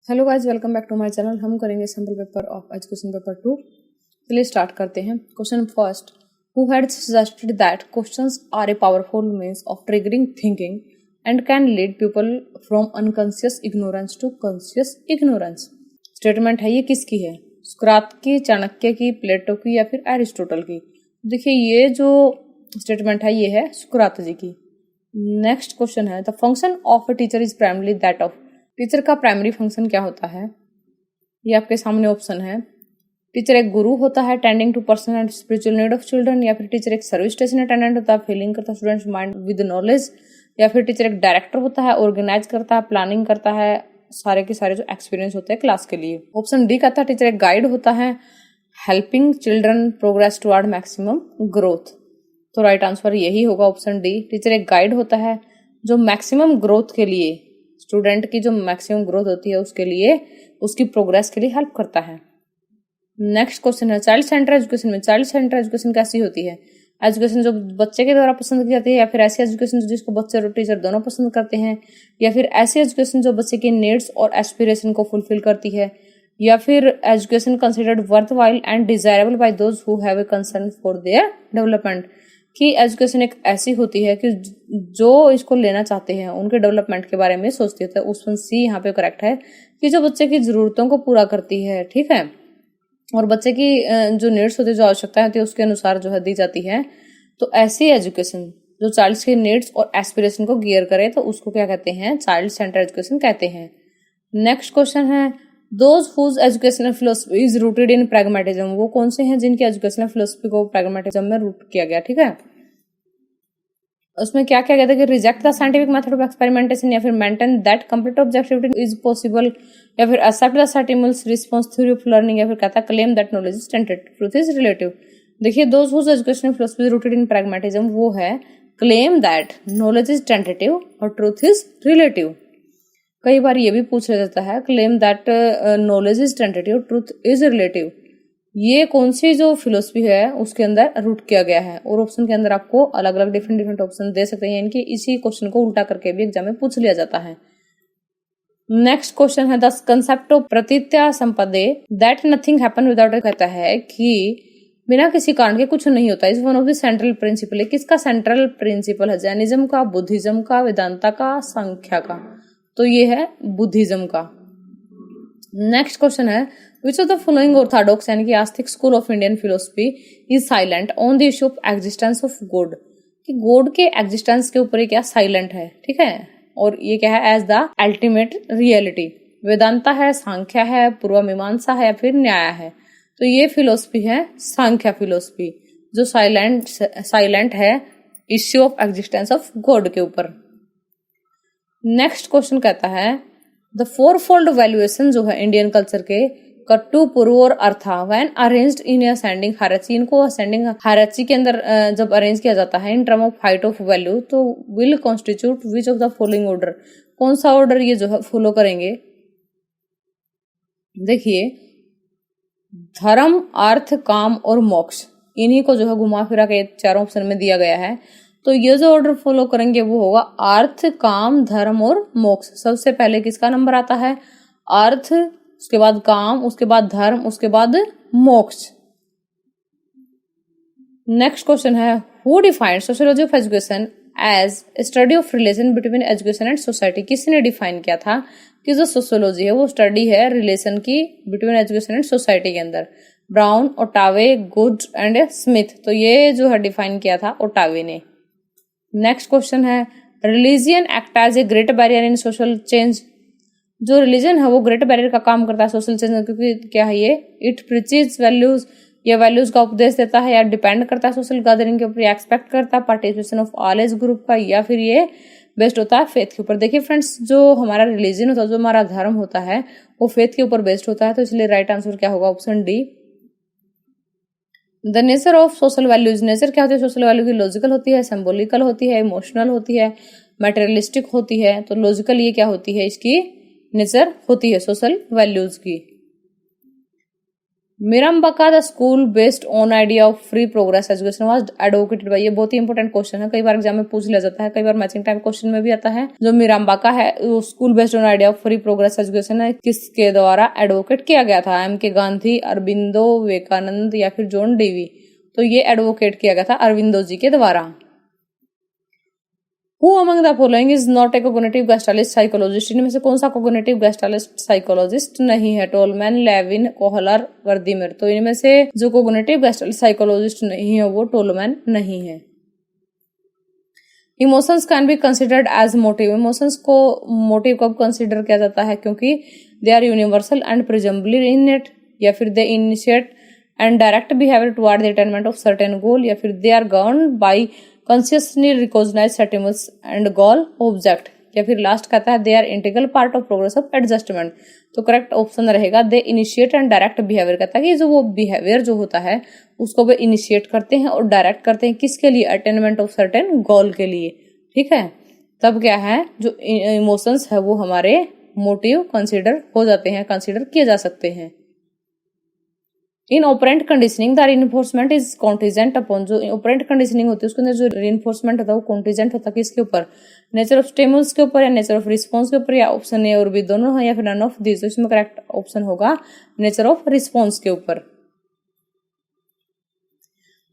Hello guys, welcome back to my channel. हम करेंगे sample paper of education paper 2। चलिए start करते हैं। Question first, who had suggested that questions are a powerful means of triggering thinking and can lead people from unconscious ignorance to conscious ignorance. Statement है, ये किसकी है? सुकरात की, चाणक्य की, प्लेटो की या फिर एरिस्टोटल की? देखिए, ये जो स्टेटमेंट है ये है सुकरात जी की। नेक्स्ट क्वेश्चन है, the function of a teacher is primary that of. Teacher का प्राइमरी फंक्शन क्या होता है? ये आपके सामने ऑप्शन है। टीचर एक गुरु होता है, tending to personal and spiritual need of children, या फिर टीचर एक सर्विस स्टेशन अटेंडेंट होता है, फीलिंग करता है स्टूडेंट्स माइंड विद नॉलेज, या फिर टीचर एक डायरेक्टर होता है, ऑर्गेनाइज करता है, प्लानिंग करता है सारे के सारे जो एक्सपीरियंस होते हैं क्लास के लिए। ऑप्शन डी कहता है टीचर एक गाइड होता है, helping children progress toward maximum growth. तो राइट आंसर यही होगा, ऑप्शन डी। टीचर एक गाइड होता है जो मैक्सिमम ग्रोथ के लिए, स्टूडेंट की जो मैक्सिमम ग्रोथ होती है उसके लिए, उसकी प्रोग्रेस के लिए हेल्प करता है। नेक्स्ट क्वेश्चन है, चाइल्ड सेंटर एजुकेशन में चाइल्ड सेंटर एजुकेशन कैसी होती है? एजुकेशन जो बच्चे के द्वारा पसंद की जाती है, या फिर ऐसी एजुकेशन जिसको बच्चे और टीचर दोनों पसंद करते हैं, या फिर ऐसी एजुकेशन जो बच्चे की नीड्स और एस्पिरेशन को फुलफिल करती है, या फिर education considered worthwhile and desirable by those who have a concern for their development. कि एजुकेशन एक ऐसी होती है कि जो इसको लेना चाहते हैं उनके डेवलपमेंट के बारे में सोचती होता है। ऑप्शन सी यहाँ पे करेक्ट है कि जो बच्चे की जरूरतों को पूरा करती है, ठीक है, और बच्चे की जो नीड्स होती है, जो आवश्यकताएं होती है उसके अनुसार जो है दी जाती है। तो ऐसी एजुकेशन जो चाइल्ड के नीड्स और एस्पिरेशन को गियर करे तो उसको क्या कहते हैं? चाइल्ड सेंटर एजुकेशन कहते हैं। नेक्स्ट क्वेश्चन है, those whose educational philosophy is rooted in pragmatism. वो कौन से हैं जिनकी एजुकेशनल फिलोसफी को प्रैग्मेटिज्म में रूट किया गया, ठीक है। उसमें क्या क्या कहता है कि reject the scientific method of experimentation, या फिर maintain that complete objectivity is possible, या फिर accept the stimulus response theory of learning, या फिर कहता है claim that knowledge is tentative, truth is relative. देखिए, those whose educational philosophy is rooted in pragmatism, वो है claim that knowledge is tentative और ट्रूथ इज रिलेटिव। कई बार ये भी पूछा जाता है, claim that knowledge is tentative, truth is relative, ये कौन सी जो फिलोसफी है उसके अंदर रूट किया गया है? और ऑप्शन के अंदर आपको अलग अलग डिफरेंट ऑप्शन दे सकते हैं, इनकी इसी क्वेश्चन को उल्टा करके भी एग्जाम में पूछ लिया जाता है। नेक्स्ट क्वेश्चन है, the concept of Pratitya samutpada that nothing happen without. कहता है कि बिना किसी कारण के कुछ नहीं होता। Is one of the central principle है। किसका सेंट्रल प्रिंसिपल है? जैनिज्म का, बुद्धिज्म का, वेदांता का, संख्या का? तो ये है बुद्धिज्म का। Next question is, which of the following Orthodox यानी कि आस्तिक school of Indian philosophy is silent on the issue of existence of God. कि गॉड के एग्जिस्टेंस के ऊपर क्या साइलेंट है, ठीक है, और ये क्या है? As the ultimate reality. Vedanta है, सांख्या है, पूर्व मीमांसा है, या फिर न्याय है? तो ये फिलोसफी है सांख्या फिलोसफी, जो साइलेंट है issue of existence of God के ऊपर। नेक्स्ट क्वेश्चन कहता है, द फोरफोल्ड वैल्यूएशन जो है इंडियन कल्चर के कट्टू, पूर्व और अर्था when arranged in ascending hierarchy. इनको असेंडिंग हायरार्ची के अंदर जब अरेंज किया जाता है in term of height of value, तो will constitute which of the following order. कौन सा ऑर्डर ये जो है फॉलो करेंगे? देखिए, धर्म, अर्थ, काम और मोक्ष, इन्हीं को जो है घुमा फिरा के चारों ऑप्शन में दिया गया है। तो ये जो ऑर्डर फॉलो करेंगे वो होगा अर्थ, काम, धर्म और मोक्ष। सबसे पहले किसका नंबर आता है? अर्थ, उसके बाद काम, उसके बाद धर्म, उसके बाद मोक्ष। नेक्स्ट क्वेश्चन है, who defined sociology of education as study of relation between education and society. किसने डिफाइन किया था कि जो सोशियोलॉजी है वो स्टडी है रिलेशन की बिटवीन एजुकेशन एंड सोसाइटी के अंदर? Brown, Ottaway, Good and Smith. तो ये जो है डिफाइन किया था ओटावे ने। नेक्स्ट क्वेश्चन है, religion act as a great barrier in social change. जो रिलीजन है वो ग्रेट बैरियर का काम करता है सोशल चेंज में, क्योंकि क्या है ये? इट प्रीचेज वैल्यूज, ये वैल्यूज का उपदेश देता है, या डिपेंड करता है सोशल गैदरिंग के ऊपर, या एक्सपेक्ट करता है participation of all age group का, या फिर ये बेस्ड होता है फेथ के ऊपर। देखिए फ्रेंड्स, जो हमारा रिलीजन होता है, जो हमारा धर्म होता है, वो फेथ के ऊपर बेस्ड होता है। तो इसलिए राइट आंसर क्या होगा? Option D. The nature of social values. Nature क्या होती है सोशल वैल्यू की? लॉजिकल होती है, सिंबॉलिकल होती है, इमोशनल होती है, मटेरियलिस्टिक होती है। तो लॉजिकल ये क्या होती है? इसकी नेचर होती है सोशल वैल्यूज की। मिराम्बाका the school based on idea of free progress education was advocated by, ये बहुत ही इंपॉर्टेंट क्वेश्चन है, कई बार एग्जाम में पूछ लिया जाता है, कई बार मैचिंग टाइप क्वेश्चन में भी आता है। जो मिराम्बाका है वो school based on idea of free progress education है, किसके द्वारा एडवोकेट किया गया था? एम के गांधी, अरबिंदो, विवेकानंद या फिर जॉन डेवी? तो ये एडवोकेट किया गया था अरविंदो जी के द्वारा। Who among the following is not a cognitive gestalist psychologist? इनमें से कौन सा cognitive gestalist psychologist नहीं है? Tolman, Lewin, Kohler, Wertheimer. तो इनमें से जो cognitive gestalist psychologist नहीं है वो टोलमैन नहीं है। Emotions can be considered as motive, emotions को मोटिव कब कंसिडर किया जाता है? क्योंकि they are universal and presumably in it, या फिर they initiate and direct behaviour toward the attainment of certain goal, या फिर they are governed by consciously recognize stimulus and goal object, या फिर लास्ट कहता है they are integral part of progress of adjustment. तो correct option रहेगा they initiate and direct behaviour, कहता है कि जो वो बिहेवियर जो होता है उसको वे इनिशिएट करते हैं और डायरेक्ट करते हैं, किसके लिए? अटेनमेंट ऑफ सर्टेन गोल के लिए। ठीक है, तब क्या है, जो इमोशंस है वो हमारे मोटिव कंसिडर हो जाते हैं, कंसिडर किए जा सकते हैं। In operant conditioning the reinforcement is contingent upon, जो ऑपरेंट कंडीशनिंग होती है उसके अंदर जो रीइंफोर्समेंट होता है वो कॉन्टिजेंट होता है किसके ऊपर? नेचर ऑफ स्टिमुलस के ऊपर या नेचर ऑफ रिस्पॉन्स के ऊपर, या ऑप्शन ए और बी दोनों है, या फिर नन ऑफ दिस। तो इसमें करेक्ट ऑप्शन होगा नेचर ऑफ रिस्पॉन्स के ऊपर।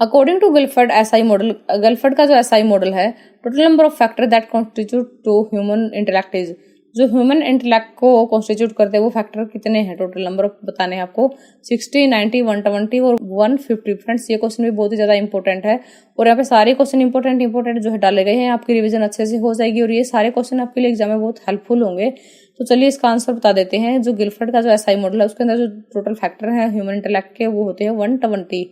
According to Guilford SI model, Guilford का जो एसआई मॉडल है, total number of factor that constitute to human intellect is, जो ह्यूमन इंटेलेक्ट को कॉन्स्टिट्यूट करते हैं वो फैक्टर कितने हैं? टोटल नंबर ऑफ बताने हैं आपको, 60, 90, 120 और 150। फ्रेंड्स ये क्वेश्चन भी बहुत ही ज्यादा इंपॉर्टेंट है, और यहाँ पे सारे क्वेश्चन इंपॉर्टेंट जो है डाले गए हैं, आपकी रिवीजन अच्छे से हो जाएगी और ये सारे क्वेश्चन आपके लिए एग्जाम में बहुत हेल्पफुल होंगे। तो चलिए इसका आंसर बता देते हैं। जो गिलफर्ड का जो एसआई मॉडल है उसके अंदर जो टोटल फैक्टर है ह्यूमन इंटेलेक्ट के वो होते हैं 120।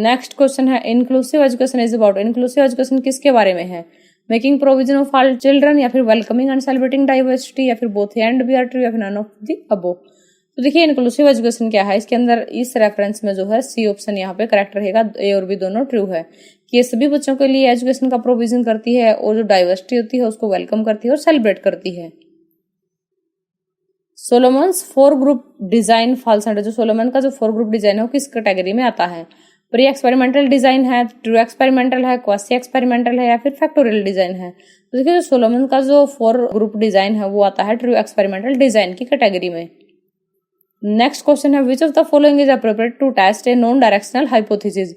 नेक्स्ट क्वेश्चन है inclusive education is about, inclusive education किसके बारे में है? Making provision of all children, या फिर वेलकमिंग एंड सेलिब्रेटिंग डाइवर्सिटी, या फिर both and B are true, या फिर नन ऑफ द अबव। तो देखिए इंक्लूसिव एजुकेशन क्या है, इसके अंदर इस रेफरेंस में जो है सी ऑप्शन यहाँ पे करेक्ट रहेगा, ए और बी दोनों ट्रू है, कि ये सभी बच्चों के लिए एजुकेशन का प्रोविजन करती है और जो डाइवर्सिटी होती है उसको वेलकम करती है और सेलिब्रेट करती है। Solomon's 4 group design falls under, जो सोलोमन का जो 4 ग्रुप डिजाइन है वो किस कैटेगरी में आता है? प्री एक्सपेरिमेंटल डिजाइन है, ट्रू एक्सपेरिमेंटल है, क्वासी एक्सपेरिमेंटल है, या फिर फैक्टोरियल डिजाइन है? तो देखिए जो सोलोमन का जो 4 ग्रुप डिजाइन है वो आता है ट्रू एक्सपेरिमेंटल डिजाइन की कैटेगरी में। Next question is which of the following is appropriate to test a non directional hypothesis,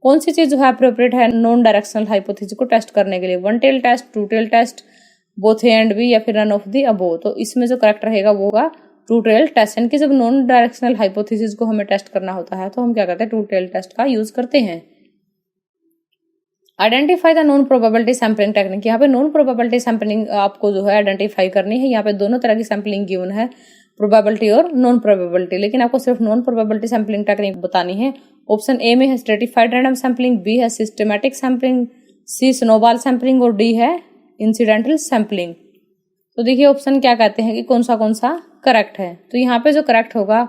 कौन सी चीज जो है अप्रोप्रिएट है नॉन डायरेक्शनल हाइपोथेसिस को टेस्ट करने के लिए? 1 tail test, 2 tail test, both A and B, या फिर नन ऑफ द अबव। तो इसमें जो करेक्ट रहेगा वो होगा 2 टेल टेस्ट, यानी कि जब नॉन डायरेक्शनल हाइपोथेसिस को हमें टेस्ट करना होता है तो हम क्या करते हैं? 2 टेल टेस्ट का यूज करते हैं। Identify the non probability sampling technique, यहाँ पे नॉन प्रोबेबिलिटी सैम्पलिंग आपको जो है आइडेंटिफाई करनी है। यहाँ पे दोनों तरह की सैम्पलिंग गिवन है, प्रोबेबिलिटी और नॉन प्रोबेबिलिटी, लेकिन आपको सिर्फ नॉन प्रोबेबिलिटी सैम्पलिंग टेक्निक बतानी है। ऑप्शन ए में है स्ट्रेटिफाइड रैंडम सैम्पलिंग, बी है सिस्टमैटिक सैम्पलिंग, सी स्नोबॉल सैम्पलिंग और डी है इंसिडेंटल सैम्पलिंग। तो देखिए ऑप्शन क्या कहते हैं कि कौन सा करेक्ट है। तो यहाँ पे जो करेक्ट होगा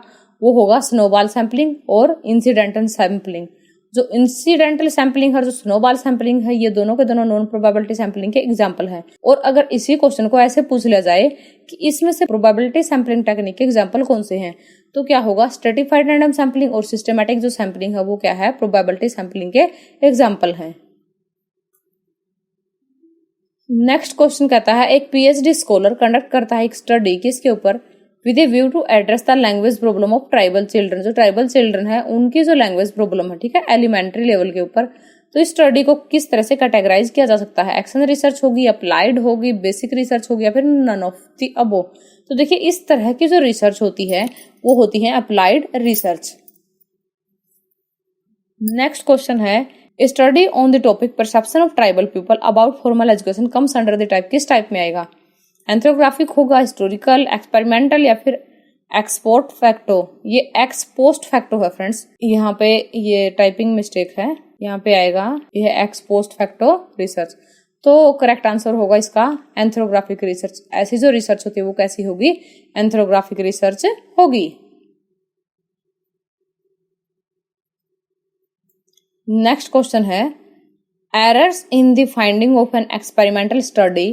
वो होगा स्नोबॉल सैम्पलिंग और इंसिडेंटल सैम्पलिंग। जो इंसिडेंटल सैम्पलिंग और जो स्नोबॉल सैम्पलिंग है ये दोनों के दोनों नॉन प्रोबेबिलिटी सैम्पलिंग के एग्जाम्पल हैं। और अगर इसी क्वेश्चन को ऐसे पूछ लिया जाए कि इसमें से प्रोबेबिलिटी सैम्पलिंग टेक्निक के एग्जाम्पल कौन से हैं, तो क्या होगा? स्ट्रेटिफाइड रैंडम सैम्पलिंग और सिस्टमैटिक जो सैम्पलिंग है वो क्या है? प्रोबेबिलिटी सैम्पलिंग के एग्जाम्पल हैं। नेक्स्ट क्वेश्चन कहता है एक पीएचडी स्कॉलर कंडक्ट करता है एक स्टडी किसके ऊपर? With a view to address the language problem of tribal children, जो ट्राइबल चिल्ड्रन है उनकी जो लैंग्वेज प्रॉब्लम है, ठीक है, एलिमेंट्री लेवल के ऊपर। तो इस स्टडी को किस तरह से कैटेगराइज किया जा सकता है? एक्शन रिसर्च होगी, अप्लाइड होगी, बेसिक रिसर्च होगी, या फिर नन ऑफ द अबव। तो देखिए इस तरह की जो रिसर्च होती है वो होती है अप्लाइड रिसर्च। नेक्स्ट क्वेश्चन है study on the topic perception of tribal people about formal education comes under the type, किस टाइप में आएगा? एंथ्रोग्राफिक होगा, हिस्टोरिकल, एक्सपेरिमेंटल, या फिर एक्सपोर्ट फैक्टो? ये एक्सपोस्ट फैक्टो है फ्रेंड्स, यहाँ पे ये टाइपिंग मिस्टेक है, यहाँ पे आएगा यह एक्सपोस्ट फैक्टो रिसर्च। तो करेक्ट आंसर होगा इसका एंथ्रोग्राफिक रिसर्च। ऐसी जो रिसर्च होती है वो कैसी होगी? एंथ्रोग्राफिक रिसर्च होगी। नेक्स्ट क्वेश्चन है errors in the finding of an experimental study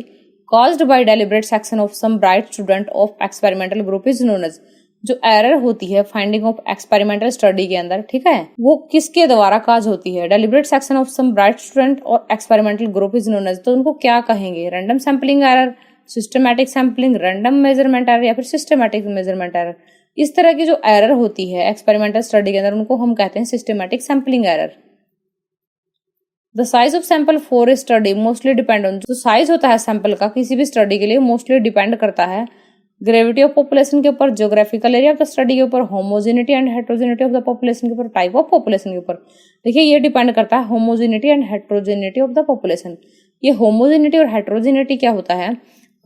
caused by deliberate section of some bright student of experimental group is known as, जो एरर होती है फाइंडिंग ऑफ एक्सपेरिमेंटल स्टडी के अंदर, ठीक है, वो किसके द्वारा काज होती है? Deliberate section of some bright student और experimental group is known as, तो उनको क्या कहेंगे? Random sampling error, systematic sampling, random measurement error या फिर सिस्टमैटिक मेजरमेंट एरर। इस तरह की जो एरर होती है एक्सपेरिमेंटल स्टडी के अंदर उनको हम कहते हैं systematic sampling error. The size of sample for a study mostly depend on, जो साइज होता है सैंपल का किसी भी स्टडी के लिए मोस्टली डिपेंड करता है ग्रेविटी ऑफ पॉपुलेशन के ऊपर, geographical area of the study के ऊपर, homogeneity and heterogeneity of the population के ऊपर, टाइप ऑफ पॉपुलेशन के ऊपर। देखिए ये डिपेंड करता है homogeneity and heterogeneity of the population. ये होमोजेनिटी और हेट्रोजेनिटी क्या होता है?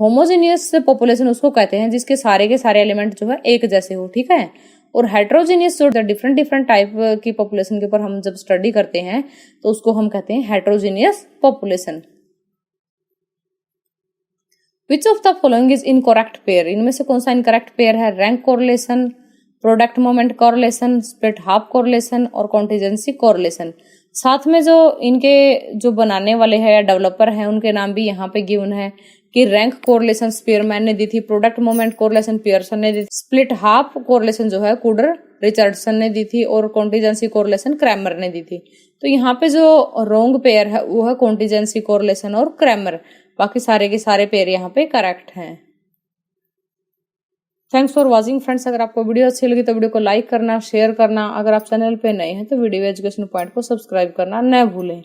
होमोजेनियस पॉपुलेशन उसको कहते हैं जिसके सारे के सारे एलिमेंट जो है एक जैसे हो, ठीक है। और हेट्रोजेनियस जो डिफरेंट डिफरेंट टाइप की पॉपुलेशन के ऊपर हम जब स्टडी करते हैं तो उसको हम कहते हैं heterogeneous population. Which of the following is incorrect pair, इनमें से कौन सा इनकरेक्ट पेयर है? Rank correlation, product moment correlation, split half correlation और कॉन्टिजेंसी कोरिलेशन। साथ में जो इनके जो बनाने वाले हैं या डेवलपर हैं उनके नाम भी यहाँ पे गिवन है कि रैंक कोरिलेशन स्पीयरमैन ने दी थी, प्रोडक्ट मोमेंट कोरिलेशन पियर्सन ने दी थी, स्प्लिट हाफ कोरिलेशन जो है कुडर रिचर्डसन ने दी थी और कॉन्टिजेंसी कोरिलेशन क्रैमर ने दी थी। तो यहाँ पे जो रॉन्ग पेयर है वो है कॉन्टिजेंसी कोरिलेशन और क्रैमर, बाकी सारे के सारे पेयर यहाँ पे करेक्ट हैं। Thanks for watching friends. अगर आपको वीडियो अच्छी लगी तो वीडियो को लाइक करना, शेयर करना। अगर आप चैनल पे नए हैं तो वीडियो एजुकेशन पॉइंट को सब्सक्राइब करना न भूलें।